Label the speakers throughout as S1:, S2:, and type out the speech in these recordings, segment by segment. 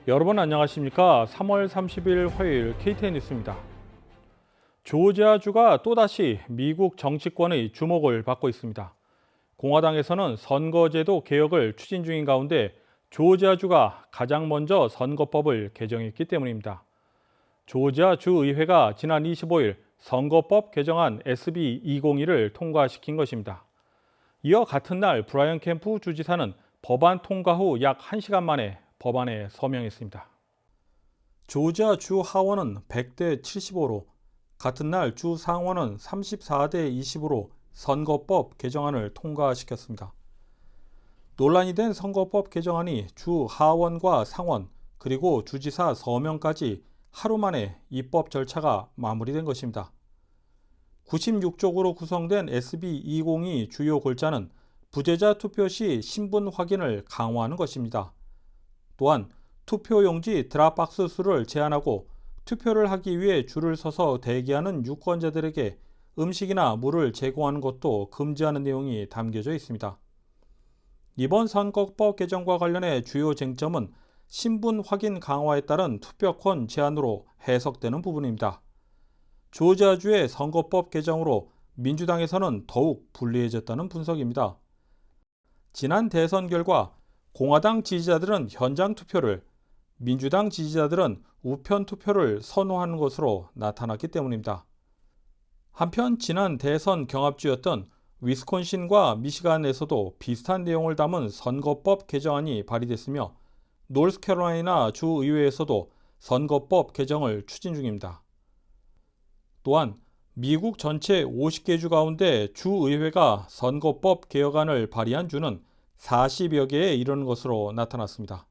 S1: 여러분 안녕하십니까? 3월 30일 화요일 KTN 뉴스입니다. 조지아주가 또다시 미국 정치권의 주목을 받고 있습니다. 공화당에서는 선거제도 개혁을 추진 중인 가운데 조지아주가 가장 먼저 선거법을 개정했기 때문입니다. 조지아주 의회가 지난 25일 선거법 개정안 SB 202를 통과시킨 것입니다. 이어 같은 날 브라이언 캠프 주지사는 법안 통과 후 약 1시간 만에 법안에 서명했습니다. 조지아 주 하원은 100대 75로, 같은 날 주 상원은 34대 20으로 선거법 개정안을 통과시켰습니다. 논란이 된 선거법 개정안이 주 하원과 상원, 그리고 주지사 서명까지 하루 만에 입법 절차가 마무리된 것입니다. 96쪽으로 구성된 SB 202 주요 골자는 부재자 투표 시 신분 확인을 강화하는 것입니다. 또한 투표용지 드랍박스 수를 제한하고 투표를 하기 위해 줄을 서서 대기하는 유권자들에게 음식이나 물을 제공하는 것도 금지하는 내용이 담겨져 있습니다. 이번 선거법 개정과 관련해 주요 쟁점은 신분 확인 강화에 따른 투표권 제한으로 해석되는 부분입니다. 조지아주의 선거법 개정으로 민주당에서는 더욱 불리해졌다는 분석입니다. 지난 대선 결과 공화당 지지자들은 현장 투표를, 민주당 지지자들은 우편 투표를 선호하는 것으로 나타났기 때문입니다. 한편 지난 대선 경합주였던 위스콘신과 미시간에서도 비슷한 내용을 담은 선거법 개정안이 발의됐으며 노스캐롤라이나 주의회에서도 선거법 개정을 추진 중입니다. 또한 미국 전체 50개 주 가운데 주의회가 선거법 개혁안을 발의한 주는 40여 개에 이르는 것으로 나타났습니다.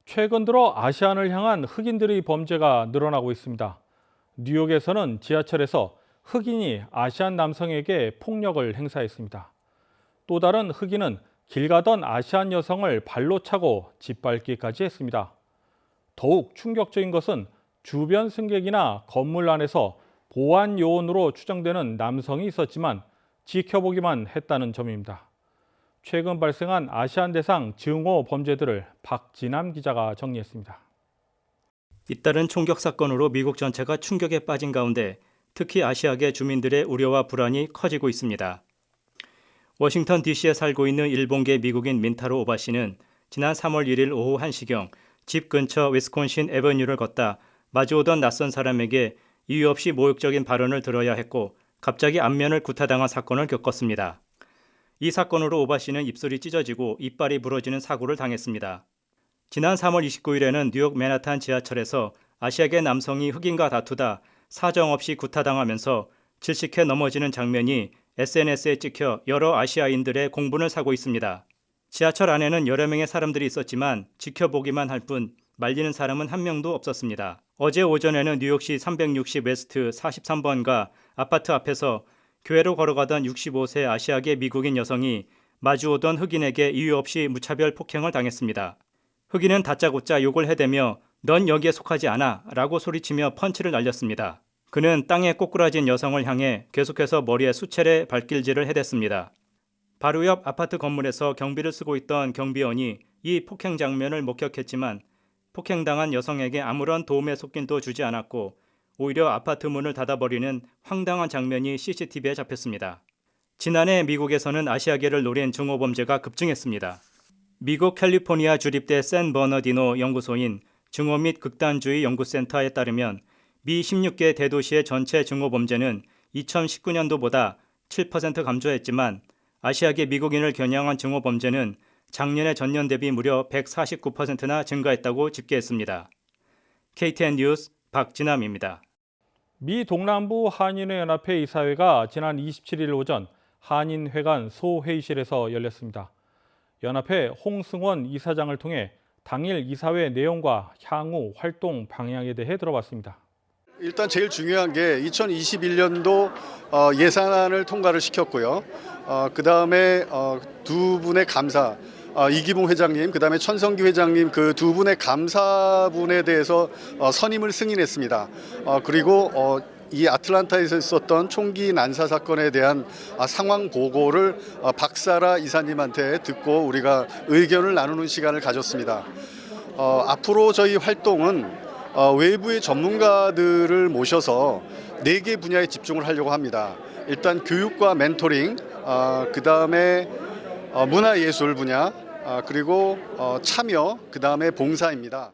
S1: 최근 들어 아시안을 향한 흑인들의 범죄가 늘어나고 있습니다. 뉴욕에서는 지하철에서 흑인이 아시안 남성에게 폭력을 행사했습니다. 또 다른 흑인은 길 가던 아시안 여성을 발로 차고 짓밟기까지 했습니다. 더욱 충격적인 것은 주변 승객이나 건물 안에서 보안 요원으로 추정되는 남성이 있었지만 지켜보기만 했다는 점입니다. 최근 발생한 아시안 대상 증오 범죄들을 박진남 기자가 정리했습니다.
S2: 잇따른 총격 사건으로 미국 전체가 충격에 빠진 가운데 특히 아시아계 주민들의 우려와 불안이 커지고 있습니다. 워싱턴 DC에 살고 있는 일본계 미국인 민타로 오바 씨는 지난 3월 1일 오후 1시경 집 근처 위스콘신 애버뉴를 걷다 마주오던 낯선 사람에게 이유 없이 모욕적인 발언을 들어야 했고 갑자기 안면을 구타당한 사건을 겪었습니다. 이 사건으로 오바 씨는 입술이 찢어지고 이빨이 부러지는 사고를 당했습니다. 지난 3월 29일에는 뉴욕 맨하탄 지하철에서 아시아계 남성이 흑인과 다투다 사정없이 구타당하면서 질식해 넘어지는 장면이 SNS에 찍혀 여러 아시아인들의 공분을 사고 있습니다. 지하철 안에는 여러 명의 사람들이 있었지만 지켜보기만 할 뿐 말리는 사람은 한 명도 없었습니다. 어제 오전에는 뉴욕시 360 웨스트 43번가 아파트 앞에서 교회로 걸어가던 65세 아시아계 미국인 여성이 마주오던 흑인에게 이유 없이 무차별 폭행을 당했습니다. 흑인은 다짜고짜 욕을 해대며 넌 여기에 속하지 않아 라고 소리치며 펀치를 날렸습니다. 그는 땅에 꼬꾸라진 여성을 향해 계속해서 머리에 수차례 발길질을 해댔습니다. 바로 옆 아파트 건물에서 경비를 쓰고 있던 경비원이 이 폭행 장면을 목격했지만 폭행당한 여성에게 아무런 도움의 손길도 주지 않았고 오히려 아파트 문을 닫아버리는 황당한 장면이 CCTV에 잡혔습니다. 지난해 미국에서는 아시아계를 노린 증오범죄가 급증했습니다. 미국 캘리포니아 주립대 샌 버너디노 연구소인 증오 및 극단주의 연구센터에 따르면 미 16개 대도시의 전체 증오범죄는 2019년도보다 7% 감소했지만 아시아계 미국인을 겨냥한 증오범죄는 작년의 전년 대비 무려 149%나 증가했다고 집계했습니다. KTN 뉴스 박진남입니다.
S1: 미 동남부 한인회 연합회 이사회가 지난 27일 오전 한인회관 소회의실에서 열렸습니다. 연합회 홍승원 이사장을 통해 당일 이사회 내용과 향후 활동 방향에 대해 들어봤습니다.
S3: 일단 제일 중요한 게 2021년도 예산안을 통과를 시켰고요. 그다음에 두 분의 감사, 이기붕 회장님, 그다음에 천성기 회장님 그 두 분의 감사분에 대해서 선임을 승인했습니다. 그리고 이 아틀란타에서 있었던 총기 난사 사건에 대한 상황 보고를 박사라 이사님한테 듣고 우리가 의견을 나누는 시간을 가졌습니다. 앞으로 저희 활동은 외부의 전문가들을 모셔서 4개 분야에 집중을 하려고 합니다. 일단 교육과 멘토링, 그다음에 문화예술 분야, 그리고 참여, 그다음에 봉사입니다.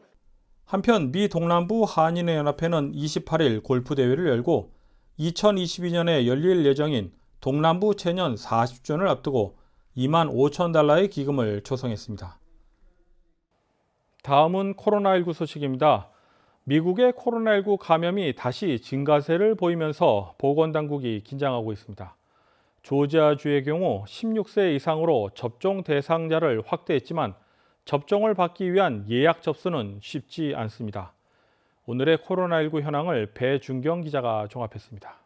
S1: 한편 미 동남부 한인회 연합회는 28일 골프 대회를 열고 2022년에 열릴 예정인 동남부 체년 40주년을 앞두고 2만 5천 달러의 기금을 조성했습니다. 다음은 코로나19 소식입니다. 미국의 코로나19 감염이 다시 증가세를 보이면서 보건당국이 긴장하고 있습니다. 조지아주의 경우 16세 이상으로 접종 대상자를 확대했지만 접종을 받기 위한 예약 접수는 쉽지 않습니다. 오늘의 코로나19 현황을 배준경 기자가 종합했습니다.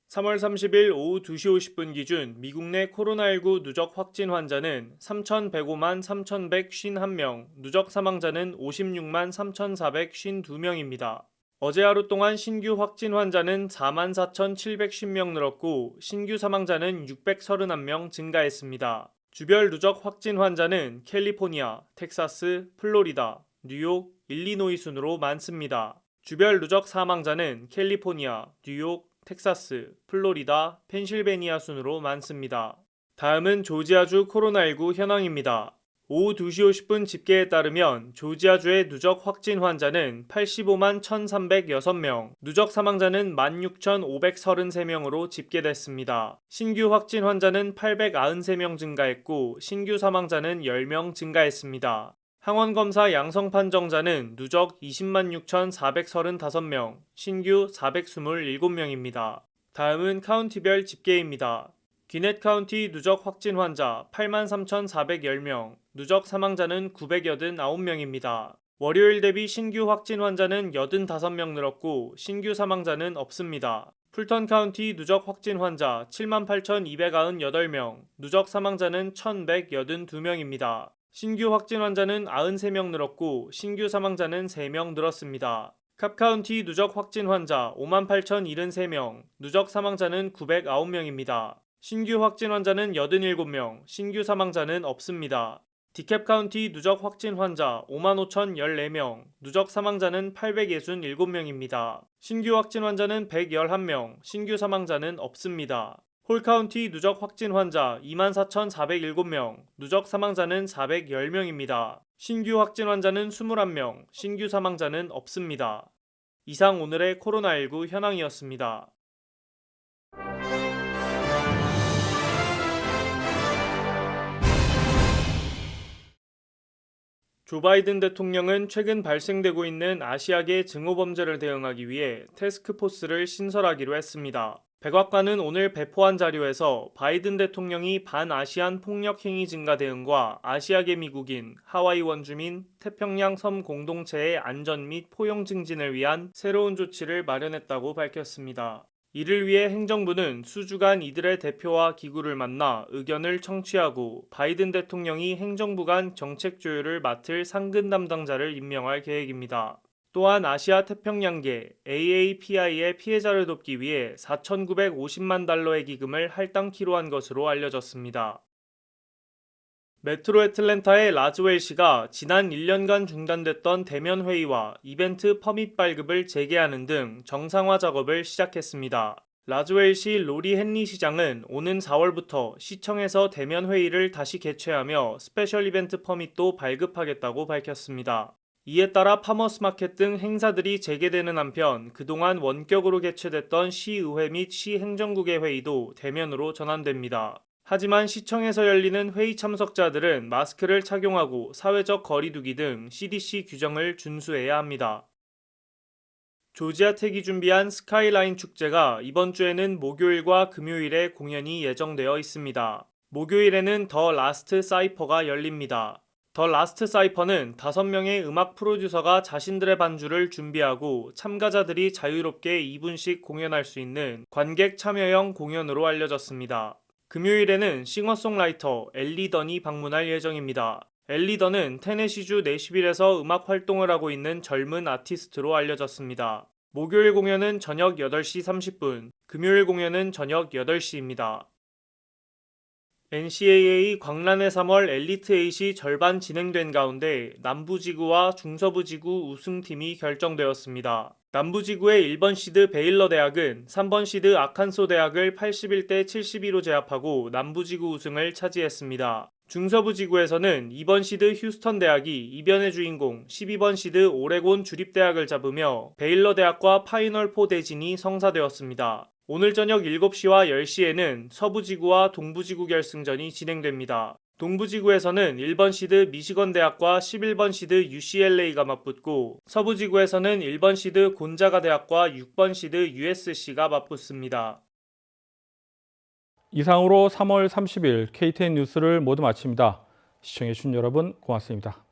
S4: 3월 30일 오후 2시 50분 기준 미국 내 코로나19 누적 확진 환자는 3,105만 3,151명, 누적 사망자는 56만 3,452명입니다. 어제 하루 동안 신규 확진 환자는 4만 4,710명 늘었고 신규 사망자는 631명 증가했습니다. 주별 누적 확진 환자는 캘리포니아, 텍사스, 플로리다, 뉴욕, 일리노이 순으로 많습니다. 주별 누적 사망자는 캘리포니아, 뉴욕, 텍사스, 플로리다, 펜실베니아 순으로 많습니다. 다음은 조지아주 코로나19 현황입니다. 오후 2시 50분 집계에 따르면 조지아주의 누적 확진 환자는 85만 1,306명, 누적 사망자는 16,533명으로 집계됐습니다. 신규 확진 환자는 893명 증가했고 신규 사망자는 10명 증가했습니다. 항원검사 양성 판정자는 누적 20만 6,435명, 신규 427명입니다. 다음은 카운티별 집계입니다. 귀넷 카운티 누적 확진 환자 8만 3,410명, 누적 사망자는 989명입니다. 월요일 대비 신규 확진 환자는 85명 늘었고 신규 사망자는 없습니다. 풀턴 카운티 누적 확진 환자 7만 8,298명, 누적 사망자는 1,182명입니다. 신규 확진 환자는 93명 늘었고 신규 사망자는 3명 늘었습니다. 캅 카운티 누적 확진 환자 5만 8,073명, 누적 사망자는 909명입니다. 신규 확진 환자는 87명, 신규 사망자는 없습니다. 디캡 카운티 누적 확진 환자 5만 5,014명, 누적 사망자는 867명입니다. 신규 확진 환자는 111명, 신규 사망자는 없습니다. 홀 카운티 누적 확진 환자 2만 4,407명, 누적 사망자는 410명입니다. 신규 확진 환자는 21명, 신규 사망자는 없습니다. 이상 오늘의 코로나19 현황이었습니다. 조 바이든 대통령은 최근 발생되고 있는 아시아계 증오범죄를 대응하기 위해 태스크포스를 신설하기로 했습니다. 백악관은 오늘 배포한 자료에서 바이든 대통령이 반아시안 폭력 행위 증가 대응과 아시아계 미국인, 하와이 원주민, 태평양 섬 공동체의 안전 및 포용 증진을 위한 새로운 조치를 마련했다고 밝혔습니다. 이를 위해 행정부는 수주간 이들의 대표와 기구를 만나 의견을 청취하고 바이든 대통령이 행정부 간 정책 조율을 맡을 상근 담당자를 임명할 계획입니다. 또한 아시아 태평양계 AAPI의 피해자를 돕기 위해 4,950만 달러의 기금을 할당키로 한 것으로 알려졌습니다. 메트로 애틀랜타의 라즈웰시가 지난 1년간 중단됐던 대면 회의와 이벤트 퍼밋 발급을 재개하는 등 정상화 작업을 시작했습니다. 라즈웰시 로리 헨리 시장은 오는 4월부터 시청에서 대면 회의를 다시 개최하며 스페셜 이벤트 퍼밋도 발급하겠다고 밝혔습니다. 이에 따라 파머스 마켓 등 행사들이 재개되는 한편 그동안 원격으로 개최됐던 시의회 및 시행정국의 회의도 대면으로 전환됩니다. 하지만 시청에서 열리는 회의 참석자들은 마스크를 착용하고 사회적 거리 두기 등 CDC 규정을 준수해야 합니다. 조지아 텍이 준비한 스카이라인 축제가 이번 주에는 목요일과 금요일에 공연이 예정되어 있습니다. 목요일에는 더 라스트 사이퍼가 열립니다. 더 라스트 사이퍼는 5명의 음악 프로듀서가 자신들의 반주를 준비하고 참가자들이 자유롭게 2분씩 공연할 수 있는 관객 참여형 공연으로 알려졌습니다. 금요일에는 싱어송라이터 엘리 던이 방문할 예정입니다. 엘리 던은 테네시주 내시빌에서 음악 활동을 하고 있는 젊은 아티스트로 알려졌습니다. 목요일 공연은 저녁 8시 30분, 금요일 공연은 저녁 8시입니다. NCAA 광란의 3월 엘리트 8이 절반 진행된 가운데 남부지구와 중서부지구 우승팀이 결정되었습니다. 남부지구의 1번 시드 베일러 대학은 3번 시드 아칸소 대학을 81대 72로 제압하고 남부지구 우승을 차지했습니다. 중서부지구에서는 2번 시드 휴스턴 대학이 이변의 주인공 12번 시드 오레곤 주립대학을 잡으며 베일러 대학과 파이널 4 대진이 성사되었습니다. 오늘 저녁 7시와 10시에는 서부지구와 동부지구 결승전이 진행됩니다. 동부지구에서는 1번 시드 미시건 대학과 11번 시드 UCLA가 맞붙고 서부지구에서는 1번 시드 곤자가 대학과 6번 시드 USC가 맞붙습니다.
S1: 이상으로 3월 30일 KTN 뉴스를 모두 마칩니다. 시청해주신 여러분 고맙습니다.